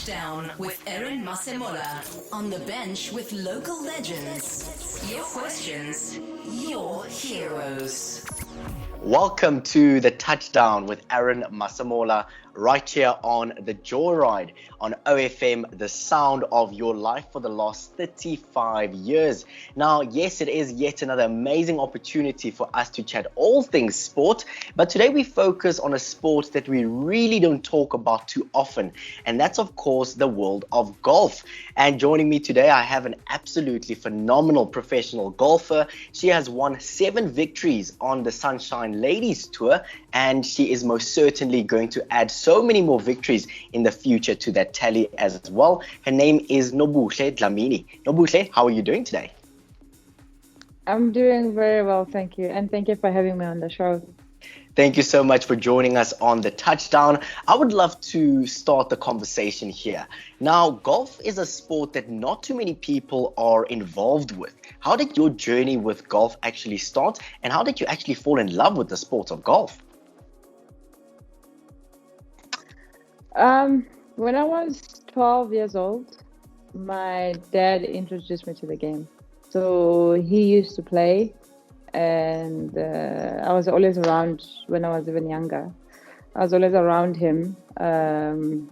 Touchdown with Aaron Masemola. On the bench with local legends. Your questions, your heroes. Welcome to the Touchdown with Aaron Masemola, right here on the Joyride on OFM, the sound of your life for the last 35 years. Now, yes, it is yet another amazing opportunity for us to chat all things sport, but today we focus on a sport that we really don't talk about too often, and that's of course the world of golf. And joining me today, I have an absolutely phenomenal professional golfer. She has won 7 victories on the Sunshine Ladies Tour, and she is most certainly going to add so many more victories in the future to that tally as well. Her name is Nobuhle Dlamini. Nobuhle, how are you doing today? I'm doing very well, thank you. And thank you for having me on the show. Thank you so much for joining us on the Touchdown. I would love to start the conversation here. Now, golf is a sport that not too many people are involved with. How did your journey with golf actually start, and how did you actually fall in love with the sport of golf? When I was 12 years old, my dad introduced me to the game. So he used to play, and I was always around when I was even younger. I was always around him,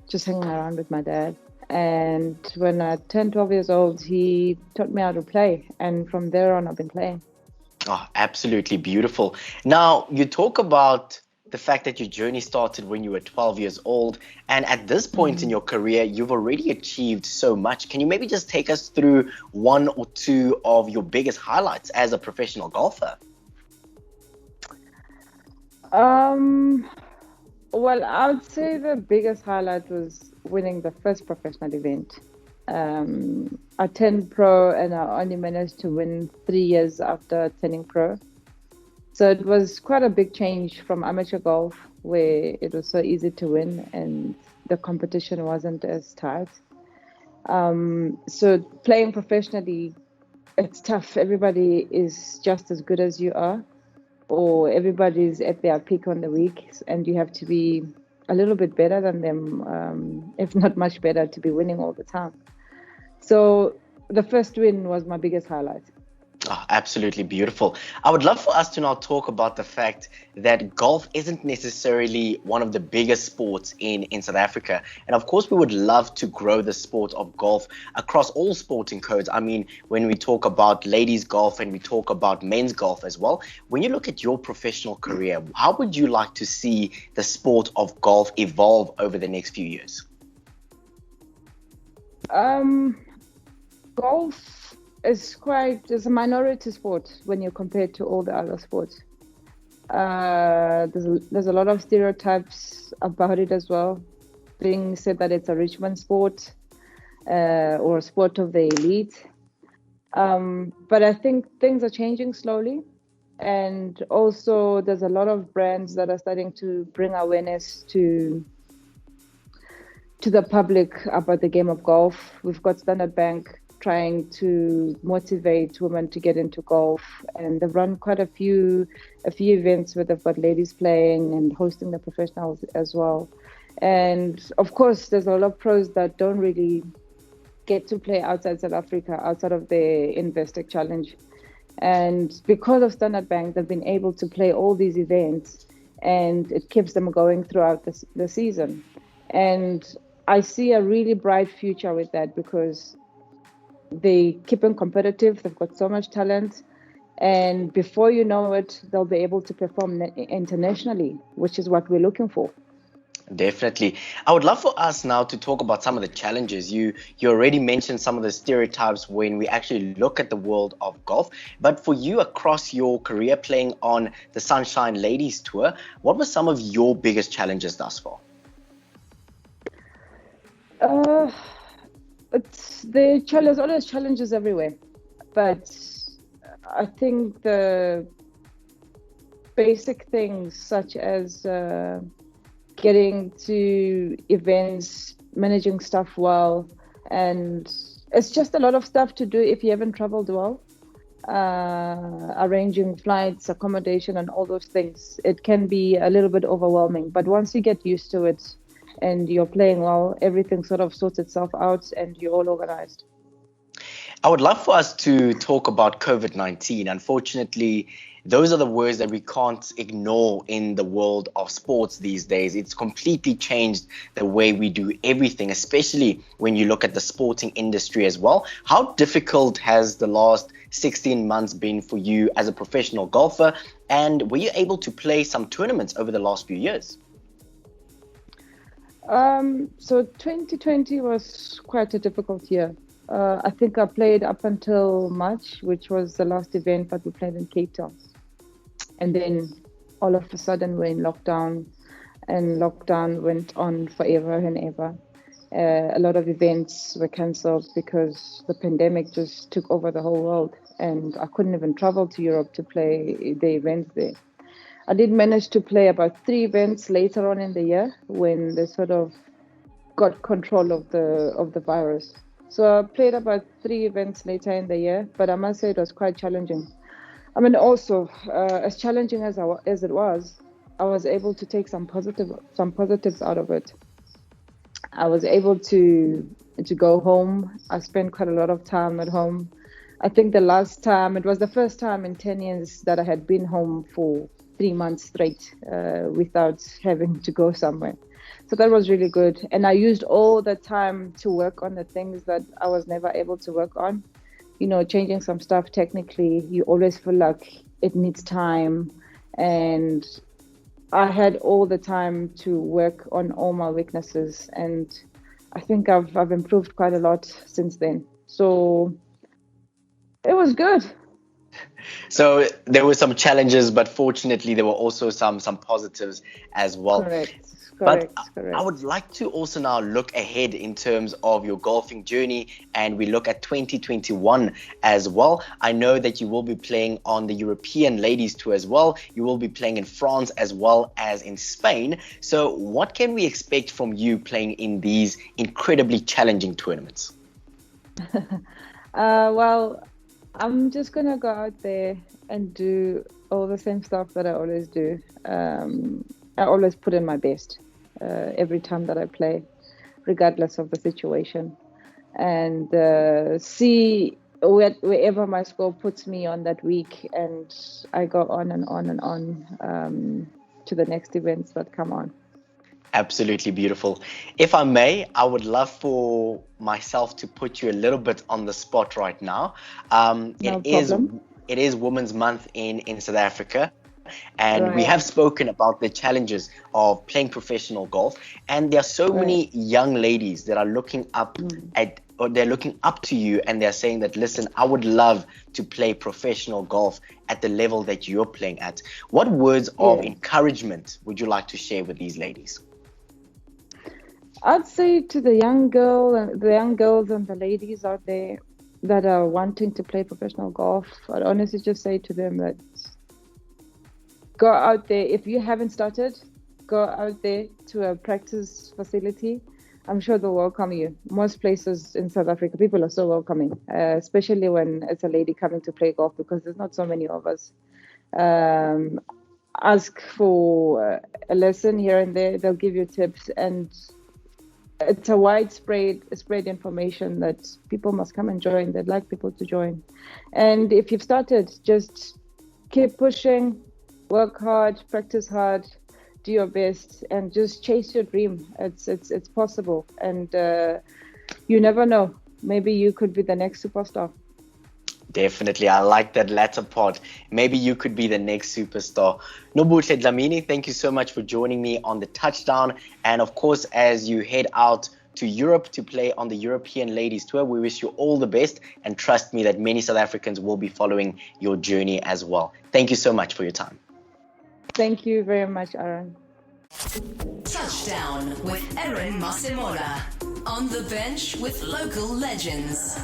just hanging around with my dad. And when I turned 12 years old, he taught me how to play. And from there on, I've been playing. Oh, absolutely beautiful. Now, you talk about the fact that your journey started when you were 12 years old, and at this point in your career, you've already achieved so much. Can you maybe just take us through one or two of your biggest highlights as a professional golfer? Well, I would say the biggest highlight was winning the first professional event. I turned pro and I only managed to win 3 years after turning pro. So it was quite a big change from amateur golf, where it was so easy to win and the competition wasn't as tight. So playing professionally, it's tough. Everybody is just as good as you are, or everybody's at their peak on the week, and you have to be a little bit better than them, if not much better, to be winning all the time. So the first win was my biggest highlight. Oh, absolutely beautiful. I would love for us to now talk about the fact that golf isn't necessarily one of the biggest sports in South Africa. And of course, we would love to grow the sport of golf across all sporting codes. I mean, when we talk about ladies golf and we talk about men's golf as well, when you look at your professional career, how would you like to see the sport of golf evolve over the next few years? Golf it's a minority sport when you compare it to all the other sports. There's a lot of stereotypes about it as well, being said that it's a rich man's sport, or a sport of the elite. But I think things are changing slowly, and also there's a lot of brands that are starting to bring awareness to the public about the game of golf. We've got Standard Bank trying to motivate women to get into golf, and they've run quite a few events where they've got ladies playing and hosting the professionals as well. And of course, there's a lot of pros that don't really get to play outside South Africa, outside of the Investec Challenge. And because of Standard Bank, they've been able to play all these events, and it keeps them going throughout the season. And I see a really bright future with that, because they keep them competitive. They've got so much talent, and before you know it, they'll be able to perform internationally, which is what we're looking for. Definitely. I would love for us now to talk about some of the challenges. You already mentioned some of the stereotypes when we actually look at the world of golf. But for you, across your career playing on the Sunshine Ladies Tour, what were some of your biggest challenges thus far? There's always challenges everywhere, but I think the basic things such as getting to events, managing stuff well, and it's just a lot of stuff to do if you haven't traveled well. Arranging flights, accommodation, and all those things. It can be a little bit overwhelming, but once you get used to it, and you're playing well, everything sort of sorts itself out and you're all organized. I would love for us to talk about COVID-19. Unfortunately, those are the words that we can't ignore in the world of sports these days. It's completely changed the way we do everything, especially when you look at the sporting industry as well. How difficult has the last 16 months been for you as a professional golfer? And were you able to play some tournaments over the last few years? So 2020 was quite a difficult year. I think I played up until March, which was the last event that we played in Cape Town. And then all of a sudden we're in lockdown, and lockdown went on forever and ever. A lot of events were cancelled because the pandemic just took over the whole world, and I couldn't even travel to Europe to play the events there. I did manage to play about 3 events later on in the year when they sort of got control of the virus. So I played about 3 events later in the year, but I must say it was quite challenging. I mean, also as challenging as it was, I was able to take some positives out of it. I was able to go home. I spent quite a lot of time at home. I think it was the first time in 10 years that I had been home for 3 months straight without having to go somewhere. So that was really good. And I used all the time to work on the things that I was never able to work on. You know, changing some stuff technically, you always feel like it needs time. And I had all the time to work on all my weaknesses. And I think I've improved quite a lot since then. So it was good. So there were some challenges, but fortunately there were also some positives as well. Correct. I would like to also now look ahead in terms of your golfing journey, and we look at 2021 as well. I know that you will be playing on the European Ladies Tour as well. You will be playing in France as well as in Spain. So what can we expect from you playing in these incredibly challenging tournaments? Well, I'm just going to go out there and do all the same stuff that I always do. I always put in my best every time that I play, regardless of the situation. And see wherever my score puts me on that week. And I go on and on and on to the next events that come on. Absolutely beautiful. If I may, I would love for myself to put you a little bit on the spot right now. It is Women's Month in South Africa. And we have spoken about the challenges of playing professional golf. And there are so many young ladies that are looking up they're looking up to you, and they're saying that, listen, I would love to play professional golf at the level that you're playing at. What words of encouragement would you like to share with these ladies? I'd say to the young girls and the ladies out there that are wanting to play professional golf, I'd honestly just say to them that go out there. If you haven't started, go out there to a practice facility. I'm sure they'll welcome you. Most places in South Africa, people are so welcoming, especially when it's a lady coming to play golf, because there's not so many of us. Ask for a lesson here and there. They'll give you tips, and it's a widespread information that people must come and join. They'd like people to join. And if you've started, just keep pushing, work hard, practice hard, do your best, and just chase your dream. It's possible, and you never know. Maybe you could be the next superstar. Definitely. I like that latter part. Maybe you could be the next superstar. Nobuhle Dlamini, thank you so much for joining me on the Touchdown. And of course, as you head out to Europe to play on the European Ladies Tour, we wish you all the best. And trust me that many South Africans will be following your journey as well. Thank you so much for your time. Thank you very much, Aaron. Touchdown with Aaron Masemola. On the bench with local legends.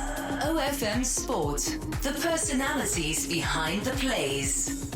OFM Sport. The personalities behind the plays.